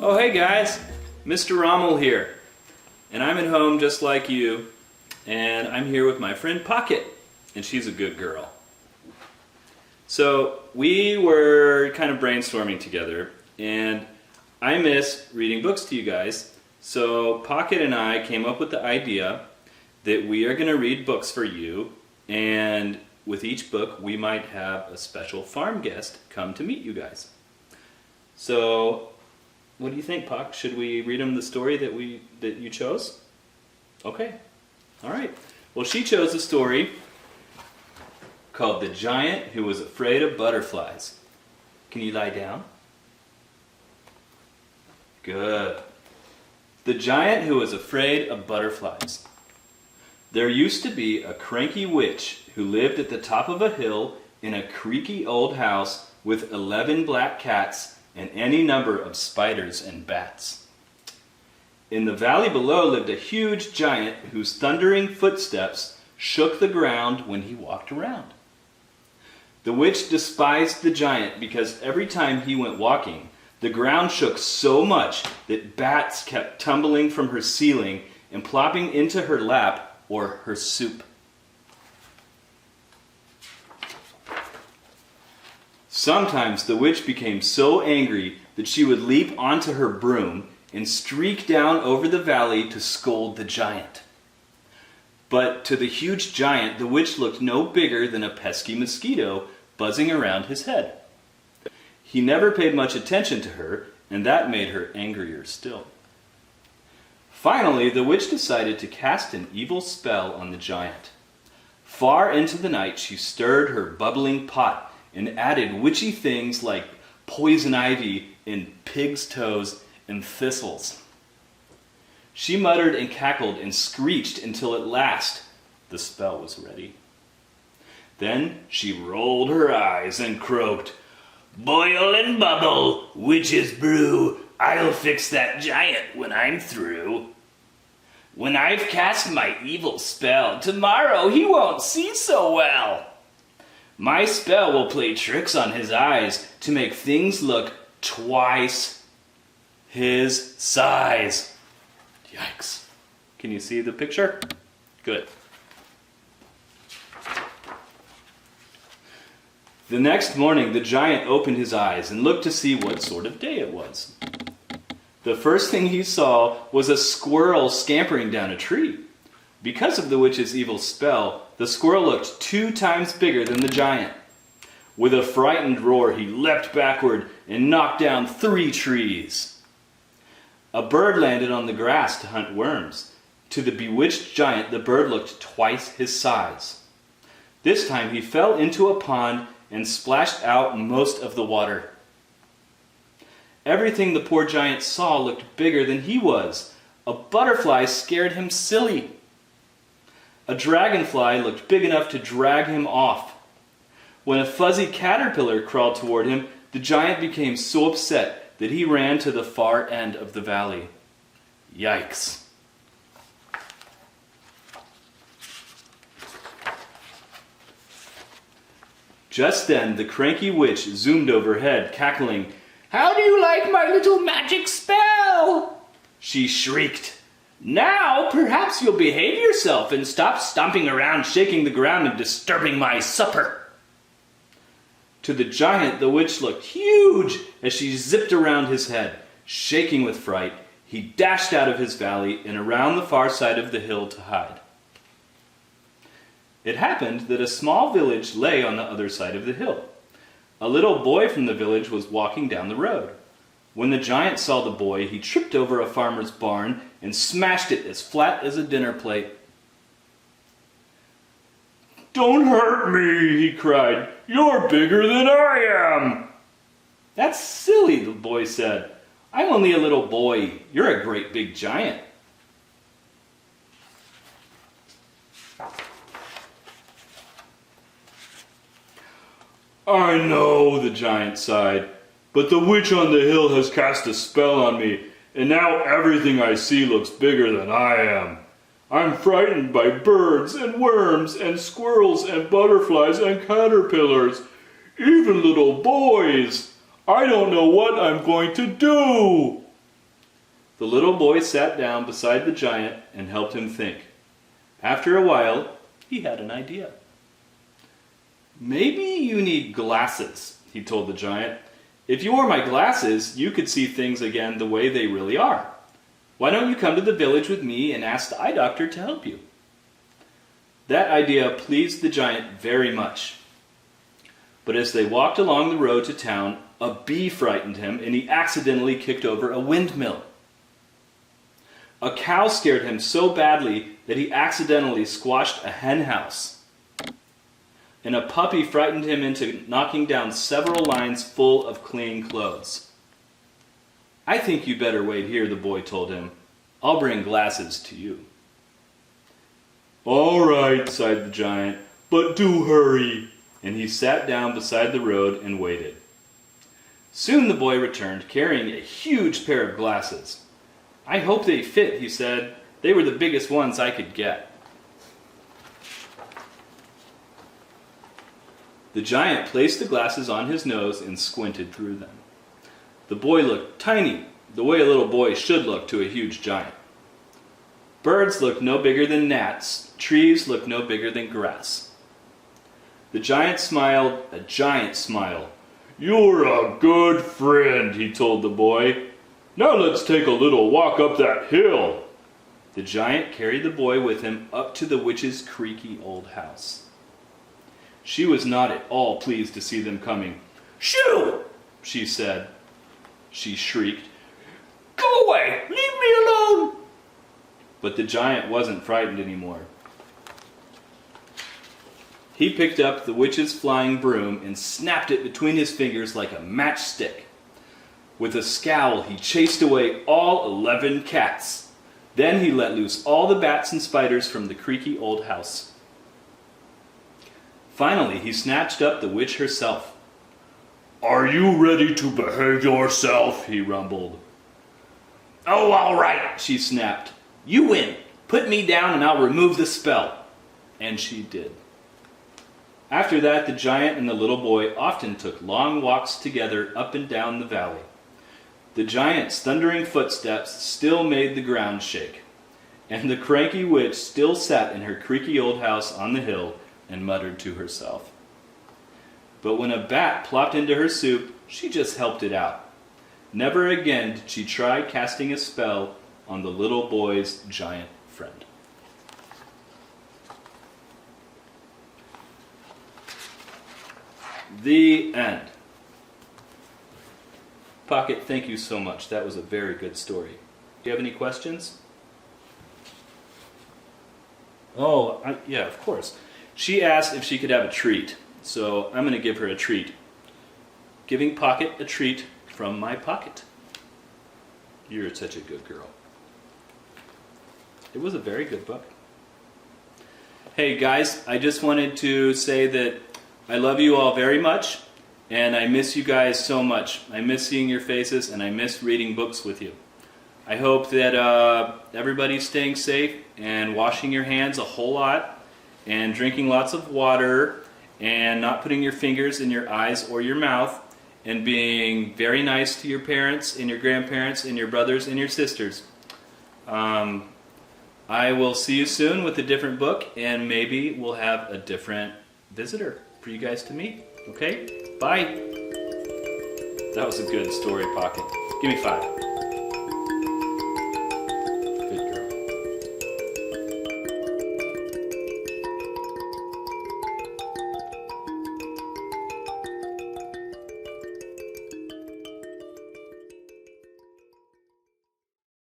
Oh hey guys, Mr. Rommel here, and I'm at home just like you, and I'm here with my friend Pocket, and she's a good girl. So we were kind of brainstorming together, and I miss reading books to you guys, so Pocket and I came up with the idea that we are going to read books for you, and with each book we might have a special farm guest come to meet you guys. So what do you think, Puck? Should we read them the story that you chose? Okay. All right. Well, she chose a story called The Giant Who Was Afraid of Butterflies. Can you lie down? Good. The Giant Who Was Afraid of Butterflies. There used to be a cranky witch who lived at the top of a hill in a creaky old house with 11 black cats and any number of spiders and bats. In the valley below lived a huge giant whose thundering footsteps shook the ground when he walked around. The witch despised the giant because every time he went walking, the ground shook so much that bats kept tumbling from her ceiling and plopping into her lap or her soup. Sometimes the witch became so angry that she would leap onto her broom and streak down over the valley to scold the giant. But to the huge giant, the witch looked no bigger than a pesky mosquito buzzing around his head. He never paid much attention to her, and that made her angrier still. Finally, the witch decided to cast an evil spell on the giant. Far into the night, she stirred her bubbling pot and added witchy things like poison ivy and pig's toes and thistles. She muttered and cackled and screeched until at last the spell was ready. Then she rolled her eyes and croaked, "Boil and bubble, witch's brew, I'll fix that giant when I'm through. When I've cast my evil spell, tomorrow he won't see so well. My spell will play tricks on his eyes to make things look twice his size." Yikes. Can you see the picture? Good. The next morning, the giant opened his eyes and looked to see what sort of day it was. The first thing he saw was a squirrel scampering down a tree. Because of the witch's evil spell, the squirrel looked 2 times bigger than the giant. With a frightened roar, he leapt backward and knocked down 3 trees. A bird landed on the grass to hunt worms. To the bewitched giant, the bird looked twice his size. This time he fell into a pond and splashed out most of the water. Everything the poor giant saw looked bigger than he was. A butterfly scared him silly. A dragonfly looked big enough to drag him off. When a fuzzy caterpillar crawled toward him, the giant became so upset that he ran to the far end of the valley. Yikes. Just then, the cranky witch zoomed overhead, cackling, "How do you like my little magic spell?" She shrieked. "Now, perhaps you'll behave yourself and stop stomping around, shaking the ground and disturbing my supper." To the giant, the witch looked huge as she zipped around his head. Shaking with fright, he dashed out of his valley and around the far side of the hill to hide. It happened that a small village lay on the other side of the hill. A little boy from the village was walking down the road. When the giant saw the boy, he tripped over a farmer's barn and smashed it as flat as a dinner plate. "Don't hurt me," he cried. "You're bigger than I am." "That's silly," the boy said. "I'm only a little boy. You're a great big giant." "I know," the giant sighed. "But the witch on the hill has cast a spell on me, and now everything I see looks bigger than I am. I'm frightened by birds and worms and squirrels and butterflies and caterpillars, even little boys. I don't know what I'm going to do." The little boy sat down beside the giant and helped him think. After a while, he had an idea. "Maybe you need glasses," he told the giant. "If you wore my glasses, you could see things again the way they really are. Why don't you come to the village with me and ask the eye doctor to help you?" That idea pleased the giant very much. But as they walked along the road to town, a bee frightened him and he accidentally kicked over a windmill. A cow scared him so badly that he accidentally squashed a hen house. And a puppy frightened him into knocking down several lines full of clean clothes. "I think you better wait here," the boy told him. "I'll bring glasses to you." "All right," sighed the giant, "but do hurry." And he sat down beside the road and waited. Soon the boy returned, carrying a huge pair of glasses. "I hope they fit," he said. "They were the biggest ones I could get." The giant placed the glasses on his nose and squinted through them. The boy looked tiny, the way a little boy should look to a huge giant. Birds looked no bigger than gnats. Trees looked no bigger than grass. The giant smiled a giant smile. "You're a good friend," he told the boy. "Now let's take a little walk up that hill." The giant carried the boy with him up to the witch's creaky old house. She was not at all pleased to see them coming. "Shoo!" she said. She shrieked, "Go away! Leave me alone!" But the giant wasn't frightened anymore. He picked up the witch's flying broom and snapped it between his fingers like a matchstick. With a scowl, he chased away all 11 cats. Then he let loose all the bats and spiders from the creaky old house. Finally, he snatched up the witch herself. "Are you ready to behave yourself?" he rumbled. "Oh, all right," she snapped. "You win. Put me down and I'll remove the spell." And she did. After that, the giant and the little boy often took long walks together up and down the valley. The giant's thundering footsteps still made the ground shake, and the cranky witch still sat in her creaky old house on the hill and muttered to herself. But when a bat plopped into her soup, she just helped it out. Never again did she try casting a spell on the little boy's giant friend. The end. Pocket, thank you so much. That was a very good story. Do you have any questions? Yeah, of course. She asked if she could have a treat, so I'm going to give her a treat. Giving Pocket a treat from my pocket. You're such a good girl. It was a very good book. Hey guys, I just wanted to say that I love you all very much, and I miss you guys so much. I miss seeing your faces, and I miss reading books with you. I hope that everybody's staying safe and washing your hands a whole lot, and drinking lots of water, and not putting your fingers in your eyes or your mouth, and being very nice to your parents and your grandparents and your brothers and your sisters. I will see you soon with a different book, and maybe we'll have a different visitor for you guys to meet. Okay? Bye. That was a good story, Pocket. Give me 5.